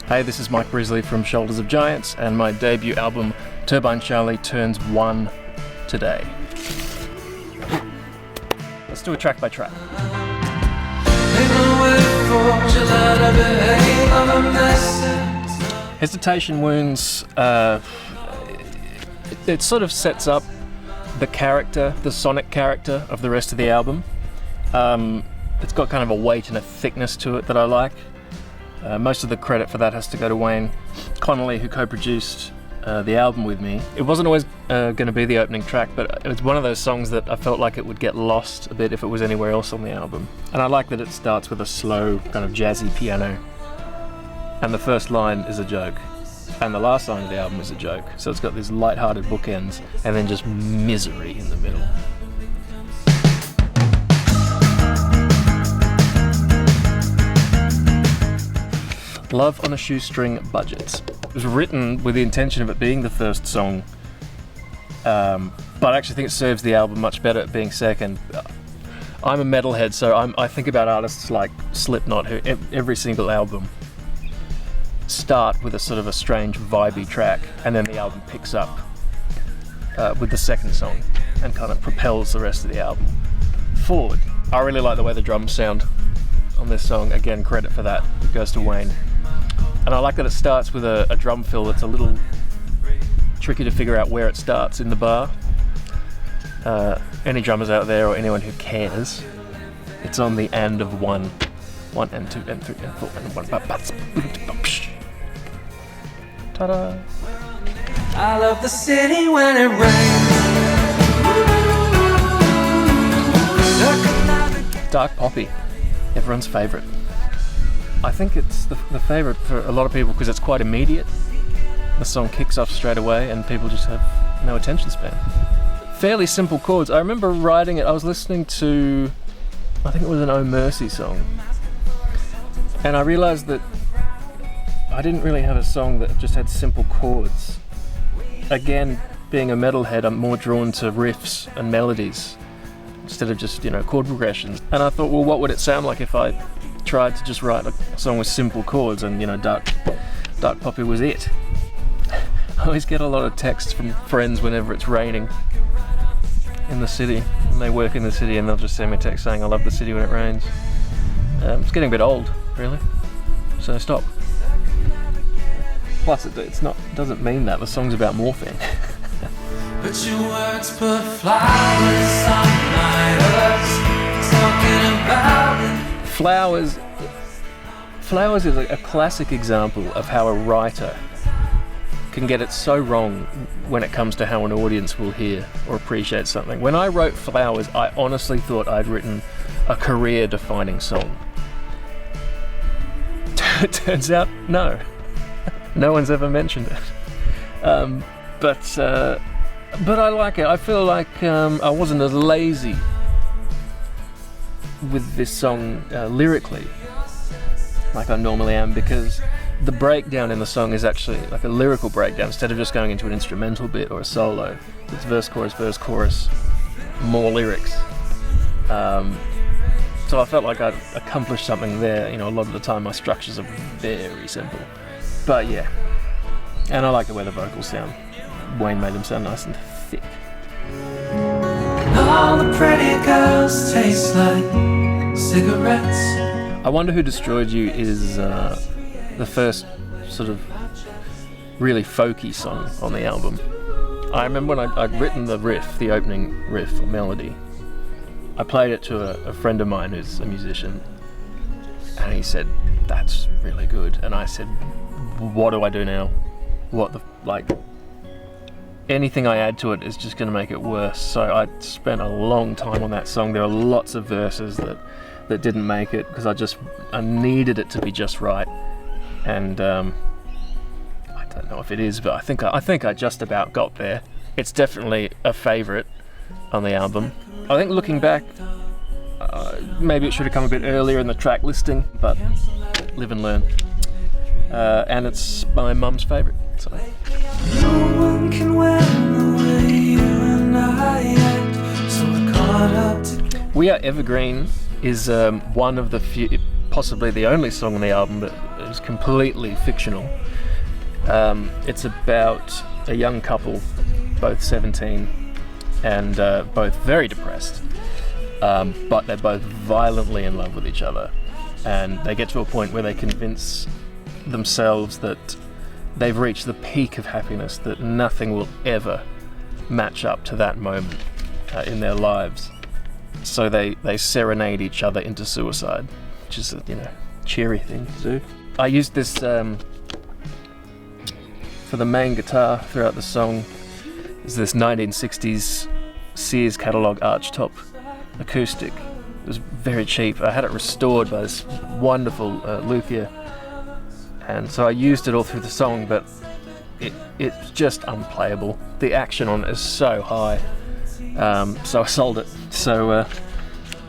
Hey, this is Mike Brislee from Shoulders of Giants, and my debut album, Turbine Charlie, turns 1 today. Let's do a track by track. Hesitation Wounds, it sort of sets up the character, the sonic character of the rest of the album. It's got kind of a weight and a thickness to it that I like. Most of the credit for that has to go to Wayne Connolly, who co-produced the album with me. It wasn't always going to be the opening track, but it was one of those songs that I felt like it would get lost a bit if it was anywhere else on the album. And I like that it starts with a slow, kind of jazzy piano. And the first line is a joke. And the last line of the album is a joke. So it's got these light-hearted bookends, and then just misery in the middle. Love on a Shoestring Budget. It was written with the intention of it being the first song, but I actually think it serves the album much better at being second. I'm a metalhead, so I think about artists like Slipknot, who every single album start with a sort of a strange vibey track, and then the album picks up with the second song and kind of propels the rest of the album forward. I really like the way the drums sound on this song. Again, credit for that. It goes to Wayne. And I like that it starts with a drum fill that's a little tricky to figure out where it starts in the bar. Any drummers out there or anyone who cares, it's on the end of 1 and 2 and 3 and 4 and 1. Ta-da! I love the city when it rains. Dark Poppy, everyone's favourite. I think it's the favourite for a lot of people because it's quite immediate. The song kicks off straight away and people just have no attention span. Fairly simple chords. I remember writing it, I was listening to, I think it was an Oh Mercy song, and I realised that I didn't really have a song that just had simple chords. Again, being a metalhead, I'm more drawn to riffs and melodies instead of just, chord progressions. And I thought, well, what would it sound like if I tried to just write a song with simple chords? And Dark Poppy was it. I always get a lot of texts from friends whenever it's raining in the city, and they work in the city, and they'll just send me a text saying I love the city when it rains. It's getting a bit old, really, so stop. Plus it doesn't mean that the song's about morphine. But your words put flowers on my earth, talking about it. Flowers is a classic example of how a writer can get it so wrong when it comes to how an audience will hear or appreciate something. When I wrote Flowers, I honestly thought I'd written a career-defining song. It turns out, no. No one's ever mentioned it. But I like it. I feel like I wasn't as lazy with this song lyrically like I normally am, because the breakdown in the song is actually like a lyrical breakdown instead of just going into an instrumental bit or a solo. It's verse, chorus, more lyrics. So I felt like I'd accomplished something there. A lot of the time my structures are very simple. But yeah, and I like the way the vocals sound. Wayne made them sound nice and thick. All the pretty girls taste like cigarettes. I Wonder Who Destroyed You is the first sort of really folky song on the album. I remember when I'd written the opening riff or melody, I played it to a friend of mine who's a musician, and he said, "That's really good." And I said, "What do I do now? Anything I add to it is just going to make it worse." So I spent a long time on that song. There are lots of verses that didn't make it because I needed it to be just right. And I don't know if it is, but I think I just about got there. It's definitely a favourite on the album. I think looking back, maybe it should have come a bit earlier in the track listing, but live and learn. And it's my mum's favourite. So. No one can win the way you and I act, so we're caught up together. We Are Evergreen is one of the few, possibly the only song on the album that is completely fictional. It's about a young couple, both 17, and both very depressed, but they're both violently in love with each other, and they get to a point where they convince themselves that they've reached the peak of happiness, that nothing will ever match up to that moment in their lives. So they serenade each other into suicide, which is a cheery thing to do. I used this for the main guitar throughout the song. Is this 1960s Sears catalogue archtop acoustic. It was very cheap. I had it restored by this wonderful luthier, and so I used it all through the song, but it's just unplayable. The action on it is so high, so I sold it. So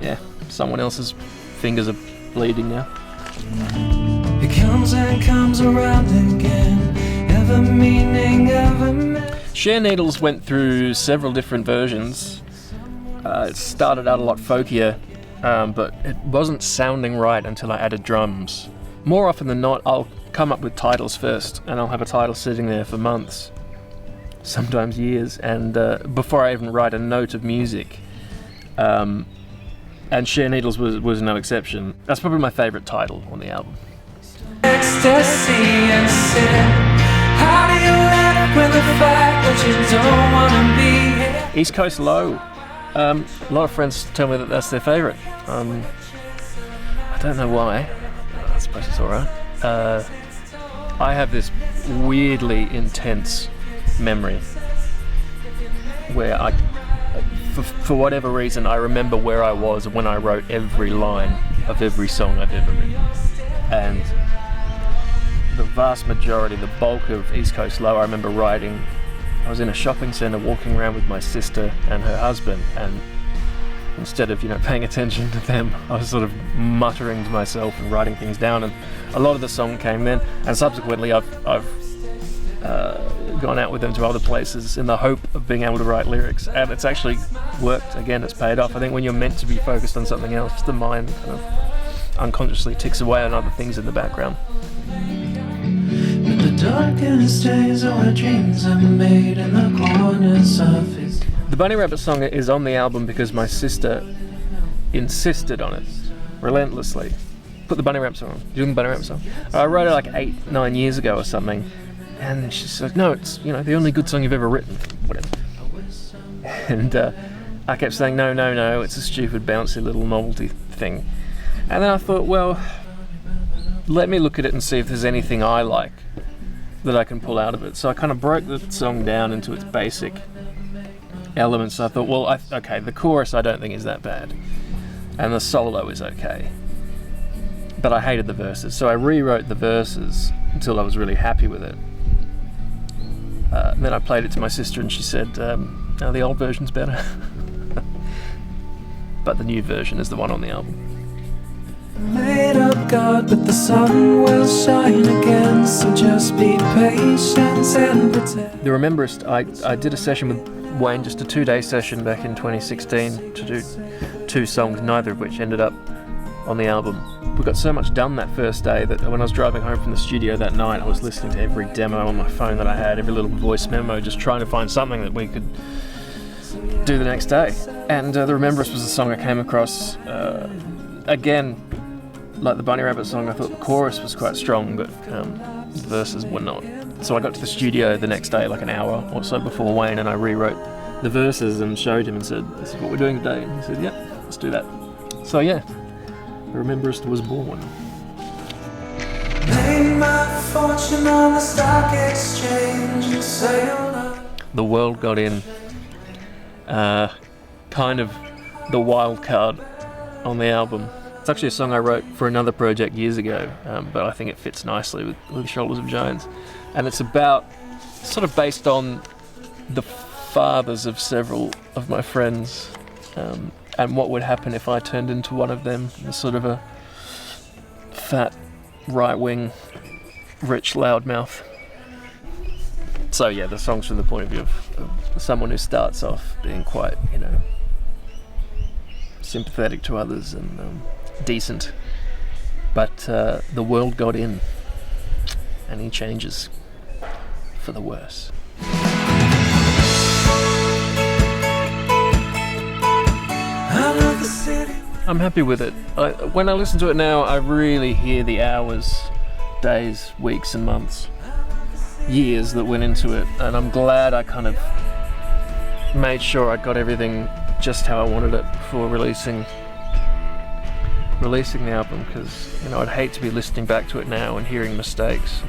yeah, someone else's fingers are bleeding now. It comes and comes around again, ever meaning, ever. Share Needles went through several different versions. It started out a lot folkier, but it wasn't sounding right until I added drums. More often than not, I'll come up with titles first, and I'll have a title sitting there for months, sometimes years, and before I even write a note of music. And Share Needles was no exception. That's probably my favourite title on the album. Ecstasy and sin. How do you live with the fact that you don't want to be here? East Coast Low. A lot of friends tell me that that's their favourite. I don't know why. I suppose it's alright. I have this weirdly intense memory where for whatever reason, I remember where I was when I wrote every line of every song I've ever written. And the vast majority, the bulk of East Coast Low, I remember writing. I was in a shopping centre walking around with my sister and her husband, and instead of paying attention to them, I was sort of muttering to myself and writing things down, and a lot of the song came then, and subsequently I've gone out with them to other places in the hope of being able to write lyrics, and it's actually worked. Again, it's paid off. I think when you're meant to be focused on something else, the mind kind of unconsciously ticks away on other things in the background. But the darkest days are where dreams are made in the corners of his. The Bunny Rabbit song is on the album because my sister insisted on it relentlessly. Put the Bunny Rabbit song on. Doing the Bunny Rabbit song. I wrote it like 8-9 years ago or something, and she said, "No, it's the only good song you've ever written." Whatever. And I kept saying, "No, it's a stupid, bouncy little novelty thing." And then I thought, well, let me look at it and see if there's anything I like that I can pull out of it. So I kind of broke the song down into its basic elements. I thought, well, okay, the chorus I don't think is that bad, and the solo is okay, but I hated the verses, so I rewrote the verses until I was really happy with it. Then I played it to my sister, and she said, "No, the old version's better." But the new version is the one on the album. Made up God, but the sun will shine again, so just be patient and pretend. The Rememberist, I did a session with Wayne, just a 2-day session back in 2016 to do 2 songs, neither of which ended up on the album. We got so much done that first day that when I was driving home from the studio that night, I was listening to every demo on my phone that I had, every little voice memo, just trying to find something that we could do the next day. And The Rememberist was a song I came across. Again, like the Bunny Rabbit song, I thought the chorus was quite strong, but the verses were not. So I got to the studio the next day, like an hour or so before Wayne, and I rewrote the verses and showed him and said, "This is what we're doing today." And he said, "Yep, let's do that." So yeah, The Rememberist was born. Made my fortune on the stock exchange and sailed up. The World Got In. Kind of the wild card on the album. It's actually a song I wrote for another project years ago, but I think it fits nicely with Shoulders of Giants. And it's sort of based on the fathers of several of my friends, and what would happen if I turned into one of them, sort of a fat, right-wing, rich loudmouth. So yeah, the song's from the point of view of someone who starts off being quite, sympathetic to others and decent, but the world got in. and he changes for the worse. I'm happy with it. When I listen to it now, I really hear the hours, days, weeks and months, years that went into it, and I'm glad I kind of made sure I got everything just how I wanted it before releasing the album, because I'd hate to be listening back to it now and hearing mistakes.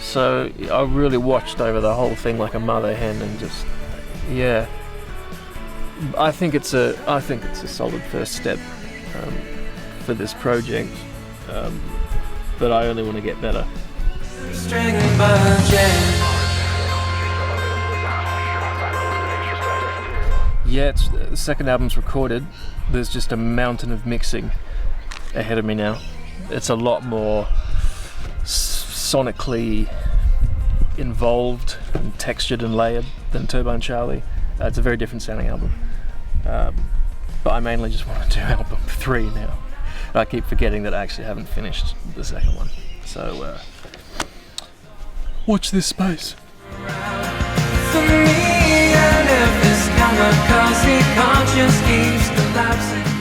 So I really watched over the whole thing like a mother hen, and just I think it's a solid first step for this project, but I only want to get better. Yeah, the second album's recorded. There's just a mountain of mixing ahead of me now. It's a lot more sonically involved and textured and layered than Turbine Charlie. It's a very different sounding album. But I mainly just want to do album 3 now. And I keep forgetting that I actually haven't finished the second one. So watch this space. For me, and if this camera cause he conscience keeps collapsing.